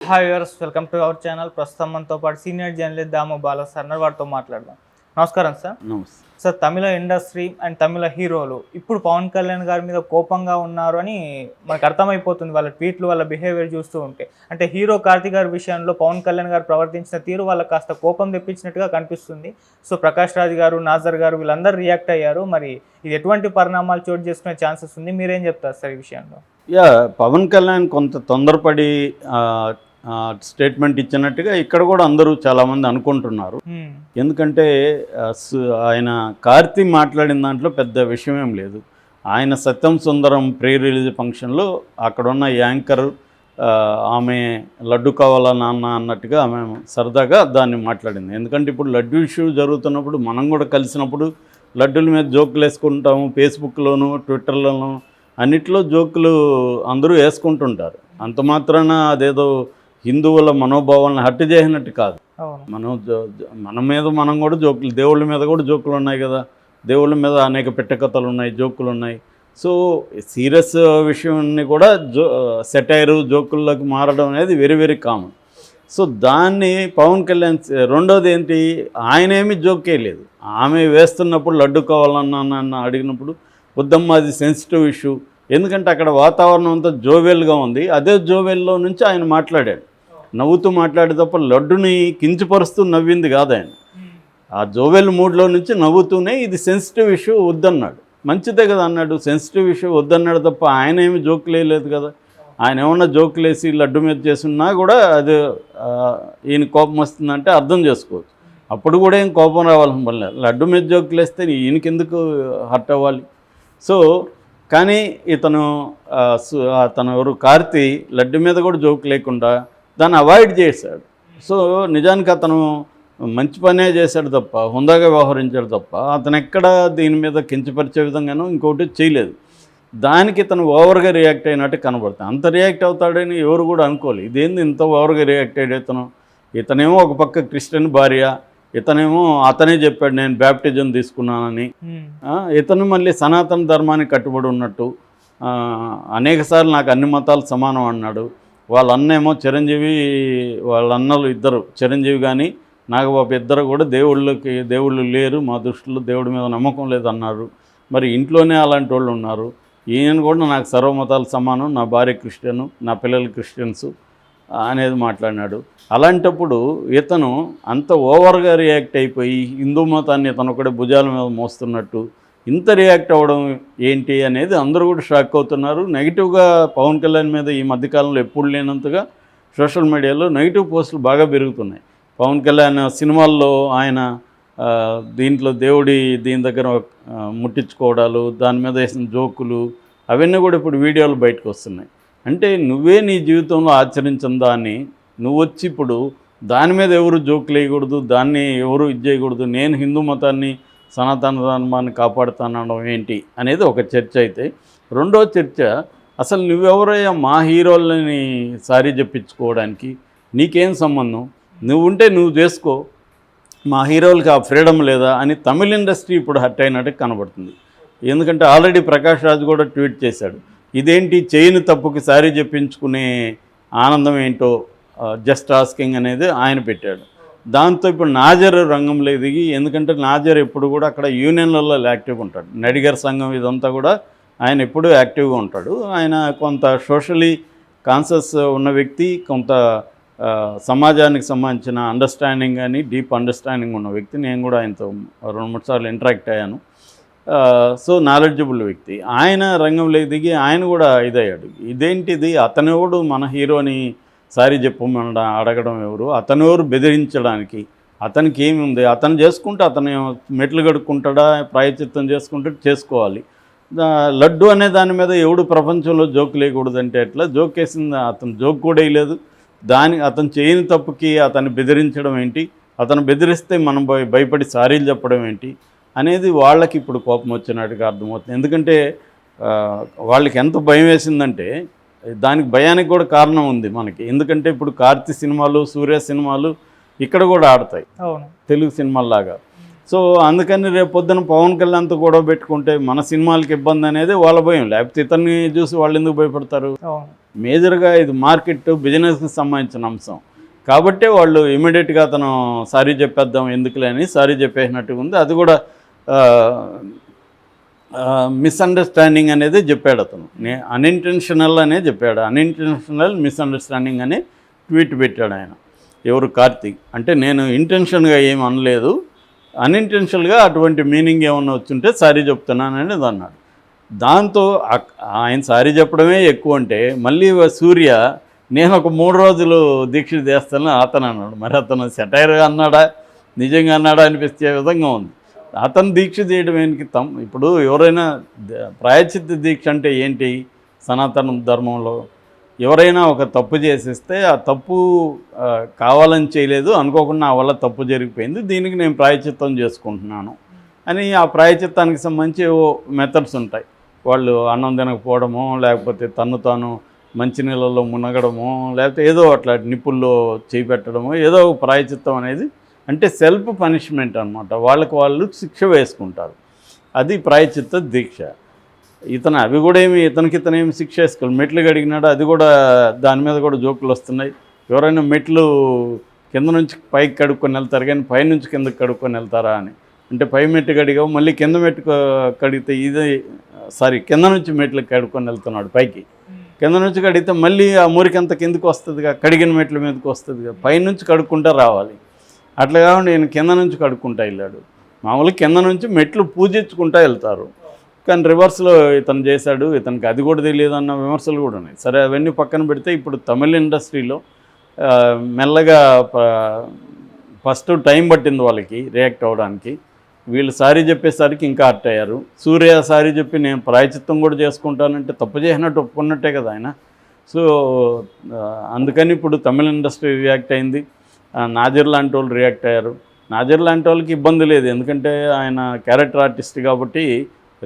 Hi viewers, welcome to our channel. ప్రస్తుతం మనతో పాటు సీనియర్ జర్నలిస్ట్ దాము బాలా సార్ వారితో మాట్లాడదాం. నమస్కారం సార్. నమస్తే సార్, తమిళ ఇండస్ట్రీ అండ్ తమిళ హీరోలు ఇప్పుడు పవన్ కళ్యాణ్ గారి మీద కోపంగా ఉన్నారు అని మనకు అర్థమైపోతుంది వాళ్ళ ట్వీట్లు, వాళ్ళ బిహేవియర్ చూస్తూ ఉంటే. అంటే హీరో కార్తీక్ గారి విషయంలో పవన్ కళ్యాణ్ గారు ప్రవర్తించిన తీరు వాళ్ళకి కాస్త కోపం తెప్పించినట్టుగా కనిపిస్తుంది. సో ప్రకాష్ రాజ్ గారు, నాజర్ గారు వీళ్ళందరూ రియాక్ట్ అయ్యారు. మరి ఇది ఎటువంటి పరిణామాలు చోటు చేసుకునే ఛాన్సెస్ ఉంది? మీరేం చెప్తారు సార్ ఈ విషయంలో? పవన్ కళ్యాణ్ కొంత తొందరపడి స్టేట్మెంట్ ఇచ్చినట్టుగా ఇక్కడ కూడా అందరూ చాలామంది అనుకుంటున్నారు. ఎందుకంటే ఆయన కార్తీ మాట్లాడిన దాంట్లో పెద్ద విషయం ఏం లేదు. ఆయన సత్యం సుందరం ప్రీ రిలీజ్ ఫంక్షన్లో అక్కడున్న యాంకర్ ఆమె లడ్డు కావాలా నాన్న అన్నట్టుగా ఆమె సరదాగా దాన్ని మాట్లాడింది. ఎందుకంటే ఇప్పుడు లడ్డు ఇష్యూ జరుగుతున్నప్పుడు మనం కూడా కలిసినప్పుడు లడ్డూల మీద జోకులు వేసుకుంటాము. ఫేస్బుక్లోను, ట్విట్టర్లోను అన్నిట్లో జోకులు అందరూ వేసుకుంటుంటారు. అంత మాత్రాన అదేదో హిందువుల మనోభావాలను హత్య చేసినట్టు కాదు. మన మీద మనం కూడా జోకులు, దేవుళ్ళ మీద కూడా జోకులు ఉన్నాయి కదా. దేవుళ్ళ మీద అనేక పెట్టకథలు ఉన్నాయి, జోకులు ఉన్నాయి. సో సీరియస్ విషయాన్ని కూడా సెటైరు, జోకుల్లోకి మారడం అనేది వెరీ వెరీ కామన్. సో దాన్ని పవన్ కళ్యాణ్ రెండోది ఏంటి, ఆయన ఏమీ జోకే లేదు. ఆమె వేస్తున్నప్పుడు లడ్డు కావాలన్నా అడిగినప్పుడు వద్దమ్మా అది సెన్సిటివ్ ఇష్యూ. ఎందుకంటే అక్కడ వాతావరణం అంతా జోవెల్గా ఉంది. అదే జోవెల్లో నుంచి ఆయన మాట్లాడాడు, నవ్వుతూ మాట్లాడే తప్ప లడ్డుని కించపరుస్తూ నవ్వింది కాదు ఆయన. ఆ జోవెల్ మూడ్లో నుంచి నవ్వుతూనే ఇది సెన్సిటివ్ ఇష్యూ వద్దన్నాడు. మంచిదే కదా అన్నాడు, సెన్సిటివ్ ఇష్యూ వద్దన్నాడు తప్ప ఆయన ఏమి జోకులు వేయలేదు కదా. ఆయన ఏమన్నా జోకులు వేసి లడ్డు మీద చేస్తున్నా కూడా అది ఈయన కోపం వస్తుందంటే అర్థం చేసుకోవచ్చు. అప్పుడు కూడా ఏం కోపం రావాల్సిన పని లేదు. లడ్డు మీద జోకులు వేస్తే ఈయనకెందుకు హర్ట్ అవ్వాలి? సో కానీ తను ఎవరు కార్తీ లడ్డు మీద కూడా జోక్ లేకుండా దాన్ని అవాయిడ్ చేశాడు. సో నిజానికి అతను మంచి పనే చేశాడు తప్ప, హుందాగా వ్యవహరించాడు తప్ప అతను ఎక్కడ దీని మీద కించపరిచే విధంగానూ ఇంకోటి చేయలేదు. దానికి ఇతను ఓవర్గా రియాక్ట్ అయినట్టు కనబడుతుంది. అంత రియాక్ట్ అవుతాడని ఎవరు కూడా అనుకోలేదు. ఇదేంది ఇంత ఓవర్గా రియాక్ట్ అయ్యాడు ఇతనేమో ఒక పక్క క్రిస్టియన్ భార్య, ఇతనేమో అతనే చెప్పాడు నేను బ్యాప్టిజం తీసుకున్నానని. ఇతను మళ్ళీ సనాతన ధర్మానికి కట్టుబడి ఉన్నట్టు అనేకసార్లు నాకు అన్ని మతాలు సమానం అన్నాడు. వాళ్ళ అన్నేమో చిరంజీవి, వాళ్ళ అన్నలు ఇద్దరు చిరంజీవి కానీ నాగబాబు ఇద్దరు కూడా దేవుళ్ళు లేరు, మా దృష్టిలో దేవుడి మీద నమ్మకం లేదు అన్నారు. మరి ఇంట్లోనే అలాంటి వాళ్ళు ఉన్నారు. ఈయన కూడా నాకు సర్వమతాలు సమానం, నా భార్య క్రిస్టియను, నా పిల్లలు క్రిస్టియన్సు అనేది మాట్లాడినాడు. అలాంటప్పుడు ఇతను అంత ఓవర్గా రియాక్ట్ అయిపోయి హిందూ మతాన్ని ఇతను ఒకటే భుజాల మీద మోస్తున్నట్టు ఇంత రియాక్ట్ అవ్వడం ఏంటి అనేది అందరూ కూడా షాక్ అవుతున్నారు. నెగిటివ్గా పవన్ కళ్యాణ్ మీద ఈ మధ్యకాలంలో ఎప్పుడు లేనంతగా సోషల్ మీడియాలో నెగిటివ్ పోస్టులు బాగా పెరుగుతున్నాయి. పవన్ కళ్యాణ్ సినిమాల్లో ఆయన దీంట్లో దీని దగ్గర ముట్టించుకోవడాలు, దాని మీద వేసిన జోకులు అవన్నీ కూడా ఇప్పుడు వీడియోలు బయటకు వస్తున్నాయి. అంటే నువ్వే నీ జీవితంలో ఆచరించిన దాన్ని నువ్వు వచ్చి ఇప్పుడు దాని మీద ఎవరు జోకులు వేయకూడదు, దాన్ని ఎవరు ఇది చేయకూడదు, నేను హిందూ మతాన్ని సనాతన ధర్మాన్ని కాపాడుతానడం ఏంటి అనేది ఒక చర్చ అయితే, రెండో చర్చ అసలు నువ్వెవరయ్యా మా హీరోలని సారీ చెప్పించుకోవడానికి, నీకేం సంబంధం, నువ్వుంటే నువ్వు చేసుకో, మా హీరోలకి ఆ ఫ్రీడమ్ లేదా అని తమిళ ఇండస్ట్రీ ఇప్పుడు హర్ట్ అయినట్టు కనబడుతుంది. ఎందుకంటే ఆల్రెడీ ప్రకాష్ రాజ్ కూడా ట్వీట్ చేశాడు, ఇదేంటి చేయని తప్పుకి సారీ చెప్పించుకునే ఆనందం ఏంటో జస్ట్ ఆస్కింగ్ అనేది ఆయన పెట్టాడు. దాంతో ఇప్పుడు నాజర్ రంగంలో దిగి, ఎందుకంటే నాజర్ ఎప్పుడు కూడా అక్కడ యూనియన్లలో యాక్టివ్గా ఉంటాడు, నడిగర్ సంఘం ఇదంతా కూడా ఆయన ఎప్పుడూ యాక్టివ్గా ఉంటాడు. ఆయన కొంత సోషలీ కాన్షియస్ ఉన్న వ్యక్తి, కొంత సమాజానికి సంబంధించిన అండర్స్టాండింగ్ కానీ డీప్ అండర్స్టాండింగ్ ఉన్న వ్యక్తి. నేను కూడా ఆయనతో 2-3 సార్లు ఇంటరాక్ట్ అయ్యాను. సో నాలెడ్జబుల్ వ్యక్తి. ఆయన రంగంలోకి దిగి ఆయన కూడా ఇదయ్యాడు, ఇదేంటిది అతనెవడు మన హీరోని సారీ చెప్పమని అడగడం ఎవరు, అతనెవరు బెదిరించడానికి, అతనికి ఏమి ఉంది, అతను చేసుకుంటే అతను మెట్లు కడుక్కుంటాడా, ప్రాయచిత్తం చేసుకుంటే చేసుకోవాలి. లడ్డు అనే దాని మీద ఎవడు ప్రపంచంలో జోక్ లేకూడదంటే ఎట్లా? జోక్ వేసింది అతను జోక్ కూడా వేయలేదు. అతను చేయని తప్పుకి అతన్ని బెదిరించడం ఏంటి, అతను బెదిరిస్తే మనం భయపడి సారీలు చెప్పడం ఏంటి అనేది వాళ్ళకి ఇప్పుడు కోపం వచ్చినట్టుగా అర్థమవుతుంది. ఎందుకంటే వాళ్ళకి ఎంత భయం వేసిందంటే దానికి భయానికి కూడా కారణం ఉంది మనకి. ఎందుకంటే ఇప్పుడు కార్తీ సినిమాలు, సూర్య సినిమాలు ఇక్కడ కూడా ఆడతాయి తెలుగు సినిమాల్లాగా. సో అందుకని రేపు పొద్దున పవన్ కళ్యాణ్తో గొడవ పెట్టుకుంటే మన సినిమాలకి ఇబ్బంది అనేది వాళ్ళ భయం, లేకపోతే ఇతన్ని చూసి వాళ్ళు ఎందుకు భయపడతారు? మేజర్గా ఇది మార్కెట్ బిజినెస్కి సంబంధించిన అంశం కాబట్టి వాళ్ళు ఇమీడియట్గా అతను సారీ చెప్పేద్దాం ఎందుకులే అని సారీ చెప్పేసినట్టుగా ఉంది. అది కూడా మిస్అండర్స్టాండింగ్ అనేది చెప్పాడు అతను, అన్ఇంటెన్షనల్ అనే చెప్పాడు, అన్ఇంటెన్షనల్ మిస్అండర్స్టాండింగ్ అని ట్వీట్ పెట్టాడు ఆయన. ఎవరు? కార్తీక్. అంటే నేను ఇంటెన్షన్గా ఏమి అనలేదు, అన్ఇంటెన్షనల్గా అటువంటి మీనింగ్ ఏమన్నా వచ్చుంటే సారీ చెప్తున్నాను అనేది అన్నాడు. దాంతో ఆయన సారీ చెప్పడమే ఎక్కువ అంటే మళ్ళీ సూర్య నేను ఒక 3 రోజులు దీక్ష చేస్తానని అతను అన్నాడు. మరి అతను సెటైర్గా అన్నాడా నిజంగా అన్నాడా అనిపించే విధంగా ఉంది. అతను దీక్ష చేయడానికి ఇప్పుడు ఎవరైనా ప్రాయశ్చిత్త దీక్ష అంటే ఏంటి? సనాతన ధర్మంలో ఎవరైనా ఒక తప్పు చేసేస్తే ఆ తప్పు కావాలని చేయలేదు, అనుకోకుండా నా వల్ల తప్పు జరిగిపోయింది, దీనికి నేను ప్రాయశ్చిత్తం చేసుకుంటున్నాను అని ఆ ప్రాయశ్చిత్తానికి సంబంధించి మెథడ్స్ ఉంటాయి. వాళ్ళు అన్నం తినకపోవడమో, లేకపోతే తను తాను మంచినీళ్ళలో మునగడమో, లేకపోతే ఏదో అట్లా నిప్పుల్లో చేయి పెట్టడమో, ఏదో ఒక ప్రాయశ్చిత్తం అనేది అంటే సెల్ఫ్ పనిష్మెంట్ అనమాట. వాళ్ళకి వాళ్ళు శిక్ష వేసుకుంటారు, అది ప్రాయశ్చిత్త దీక్ష. అవి కూడా ఇతనేమి శిక్ష వేసుకోవాలి. మెట్లు కడిగినాడు, అది కూడా దాని మీద కూడా జోకులు వస్తున్నాయి. ఎవరైనా మెట్లు కింద నుంచి పైకి కడుక్కొని వెళ్తారు కానీ పైనుంచి కిందకి కడుక్కొని వెళ్తారా అని. అంటే పై మెట్టు కడిగావు మళ్ళీ కింద మెట్టు కడిగితే కింద నుంచి మెట్లు కడుక్కొని వెళ్తున్నాడు పైకి, కింద నుంచి కడిగితే మళ్ళీ ఆ మురికంత కిందకి వస్తుందిగా, కడిగిన మెట్ల మీదకి వస్తుందిగా, పైనుంచి కడుక్కుంటా రావాలి. అట్లా కాకుండా నేను కింద నుంచి కడుక్కుంటా వెళ్ళాడు. మామూలుగా కింద నుంచి మెట్లు పూజించుకుంటా వెళ్తారు, కానీ రివర్స్లో ఇతను చేశాడు, ఇతనికి అది కూడా తెలియదు అన్న విమర్శలు కూడా ఉన్నాయి. సరే అవన్నీ పక్కన పెడితే ఇప్పుడు తమిళ ఇండస్ట్రీలో మెల్లగా ఫస్ట్ టైం పట్టింది వాళ్ళకి రియాక్ట్ అవ్వడానికి. వీళ్ళు సారీ చెప్పేసరికి ఇంకా హర్ట్ అయ్యారు. సూర్య సారీ చెప్పి నేను ప్రాయచిత్తం కూడా చేసుకుంటానంటే తప్పు చేసినట్టు ఒప్పుకున్నట్టే కదా ఆయన. సో అందుకని ఇప్పుడు తమిళ ఇండస్ట్రీ రియాక్ట్ అయింది, నాజర్ లాంటి వాళ్ళు రియాక్ట్ అయ్యారు. నాజర్ లాంటి వాళ్ళకి ఇబ్బంది లేదు, ఎందుకంటే ఆయన క్యారెక్టర్ ఆర్టిస్ట్ కాబట్టి.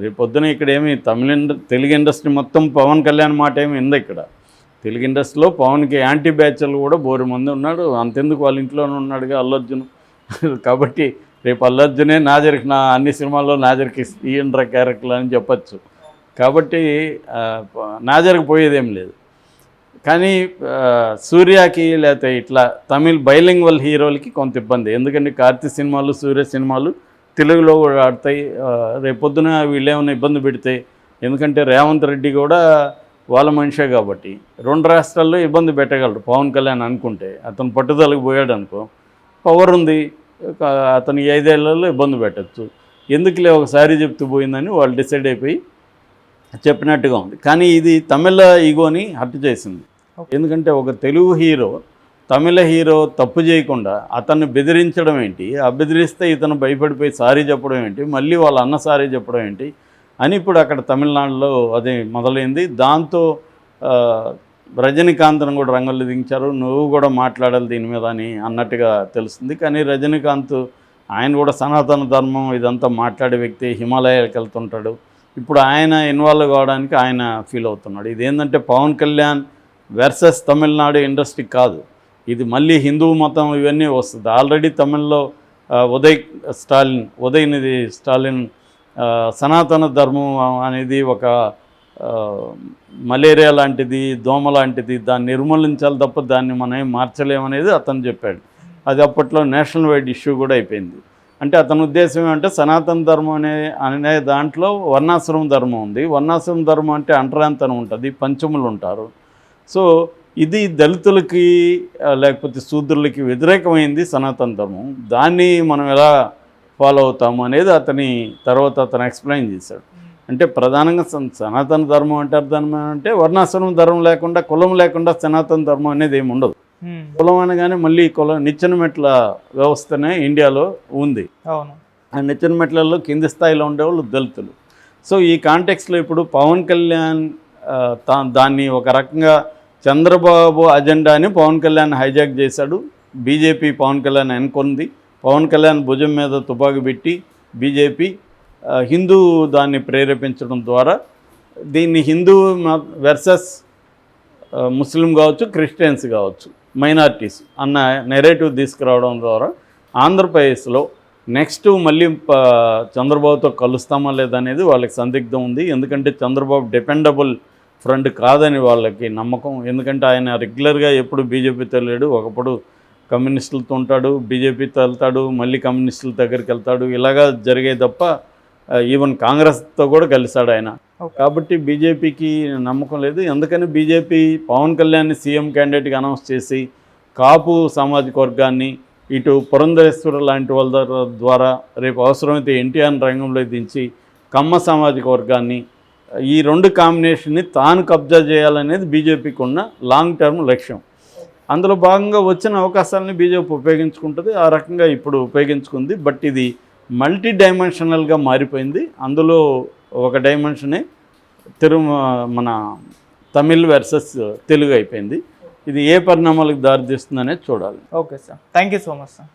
రేపు పొద్దున ఇక్కడ తెలుగు ఇండస్ట్రీ మొత్తం పవన్ కళ్యాణ్ మాట ఏమి ఉంది. ఇక్కడ తెలుగు ఇండస్ట్రీలో పవన్కి యాంటీ బ్యాచ్లు కూడా బోరు మంది ఉన్నాడు, అంతెందుకు వాళ్ళ ఇంట్లోనే ఉన్నాడుగా అల్లు అర్జున్. కాబట్టి రేపు అల్లు అర్జునే నాజర్కి అన్ని సినిమాల్లో నాజర్కి ఈయండ్ర క్యారెక్టర్లు అని చెప్పచ్చు. కాబట్టి నాజర్కి పోయేదేం లేదు. కానీ సూర్యకి లేకపోతే ఇట్లా తమిళ్ బైలింగ్వల్ హీరోలకి కొంత ఇబ్బంది, ఎందుకంటే కార్తీక్ సినిమాలు సూర్య సినిమాలు తెలుగులో కూడా ఆడతాయి. రేపొద్దున వీళ్ళు ఏమైనా ఇబ్బంది పెడితే, ఎందుకంటే రేవంత్ రెడ్డి కూడా వాళ్ళ మనిషే కాబట్టి 2 రాష్ట్రాల్లో ఇబ్బంది పెట్టగలరు పవన్ కళ్యాణ్ అనుకుంటే. అతను పట్టుదలకు పోయాడు అనుకో, పవర్ ఉంది, అతను 5 ఏళ్లలో ఇబ్బంది పెట్టచ్చు. ఎందుకులే ఒకసారి చెప్తూ పోయిందని వాళ్ళు డిసైడ్ అయిపోయి చెప్పినట్టుగా ఉంది. కానీ ఇది తమిళ ఈగోని హర్ట్ చేసింది. ఎందుకంటే ఒక తెలుగు హీరో తమిళ హీరో తప్పు చేయకుండా అతన్ని బెదిరించడం ఏంటి, ఆ బెదిరిస్తే ఇతను భయపడిపోయి సారీ చెప్పడం ఏంటి, మళ్ళీ వాళ్ళ అన్న సారీ చెప్పడం ఏంటి అని ఇప్పుడు అక్కడ తమిళనాడులో అది మొదలైంది. దాంతో రజనీకాంత్ను కూడా రంగంలో దించారు, నువ్వు కూడా మాట్లాడాలి దీని మీద అని అన్నట్టుగా తెలుస్తుంది. కానీ రజనీకాంత్ ఆయన కూడా సనాతన ధర్మం ఇదంతా మాట్లాడే వ్యక్తి, హిమాలయాలకు వెళ్తుంటాడు. ఇప్పుడు ఆయన ఇన్వాల్వ్ కావడానికి ఆయన ఫీల్ అవుతున్నాడు. ఇదేంటంటే పవన్ కళ్యాణ్ వర్సెస్ తమిళనాడు ఇండస్ట్రీ కాదు, ఇది మళ్ళీ హిందూ మతం ఇవన్నీ వస్తుంది. ఆల్రెడీ తమిళ్లో ఉదయనిధి స్టాలిన్ సనాతన ధర్మం అనేది ఒక మలేరియా లాంటిది, దోమ లాంటిది, దాన్ని నిర్మూలించాలి తప్ప దాన్ని మనం ఏం మార్చలేమనేది అతను చెప్పాడు. అది అప్పట్లో నేషనల్ వైడ్ ఇష్యూ కూడా అయిపోయింది. అంటే అతని ఉద్దేశం ఏమంటే సనాతన ధర్మం అనే దాంట్లో వర్ణాశ్రమ ధర్మం ఉంది. వర్ణాశ్రమ ధర్మం అంటే అంటరాంతనం ఉంటుంది, పంచములు ఉంటారు. సో ఇది దళితులకి లేకపోతే శూద్రులకి వ్యతిరేకమైంది సనాతన ధర్మం, దాన్ని మనం ఎలా ఫాలో అవుతాము అనేది అతను ఎక్స్ప్లెయిన్ చేశాడు. అంటే ప్రధానంగా సనాతన ధర్మం అంటే అర్థం అంటే వర్ణాశ్రమం ధర్మం లేకుండా, కులం లేకుండా సనాతన ధర్మం అనేది ఏమి ఉండదు. కులం అనగానే మళ్ళీ నిచ్చెన మెట్ల వ్యవస్థనే ఇండియాలో ఉంది. ఆ నిచ్చెన మెట్లలో కింది స్థాయిలో ఉండేవాళ్ళు దళితులు. సో ఈ కాంటెక్స్లో ఇప్పుడు పవన్ కళ్యాణ్ దాన్ని ఒక రకంగా చంద్రబాబు అజెండాని పవన్ కళ్యాణ్ హైజాక్ చేశాడు. బీజేపీ పవన్ కళ్యాణ్ ఎన్నుకుంది. పవన్ కళ్యాణ్ భుజం మీద తుపాకీ పెట్టి బీజేపీ హిందూ దాన్ని ప్రేరేపించడం ద్వారా దీన్ని హిందూ వర్సెస్ ముస్లిం కావచ్చు, క్రిస్టియన్స్ కావచ్చు, మైనారిటీస్ అన్న నెరేటివ్ తీసుకురావడం ద్వారా ఆంధ్రప్రదేశ్లో నెక్స్ట్ మళ్ళీ చంద్రబాబుతో కలుస్తామా లేదనేది వాళ్ళకి సందిగ్ధం ఉంది. ఎందుకంటే చంద్రబాబు డిపెండబుల్ ఫ్రెండ్ కాదని వాళ్ళకి నమ్మకం. ఎందుకంటే ఆయన రెగ్యులర్గా ఎప్పుడు బీజేపీతో లేడు, ఒకప్పుడు కమ్యూనిస్టులతో ఉంటాడు, బీజేపీతో వెళ్తాడు, మళ్ళీ కమ్యూనిస్టుల దగ్గరికి వెళ్తాడు, ఇలాగా జరిగే తప్ప ఈవెన్ కాంగ్రెస్తో కూడా కలిశాడు ఆయన. కాబట్టి బీజేపీకి నమ్మకం లేదు. అందుకని బీజేపీ పవన్ కళ్యాణ్ని సీఎం క్యాండిడేట్గా అనౌన్స్ చేసి కాపు సామాజిక వర్గాన్ని ఇటు పురంధరేశ్వర లాంటి వాళ్ళ ద్వారా రేపు అవసరమైతే ఎన్టీఆర్ రంగంలో దించి కమ్మ సామాజిక వర్గాన్ని ఈ రెండు కాంబినేషన్ని తాను కబ్జా చేయాలనేది బీజేపీకి ఉన్న లాంగ్ టర్మ్ లక్ష్యం. అందులో భాగంగా వచ్చిన అవకాశాలని బీజేపీ ఉపయోగించుకుంటుంది. ఆ రకంగా ఇప్పుడు ఉపయోగించుకుంది. బట్ ఇది మల్టీ డైమెన్షనల్గా మారిపోయింది. అందులో ఒక డైమెన్షనే మన తమిళ్ వర్సెస్ తెలుగు అయిపోయింది. ఇది ఏ పరిణామాలకు దారితీస్తుందనేది చూడాలి. Okay sir, thank you so much sir.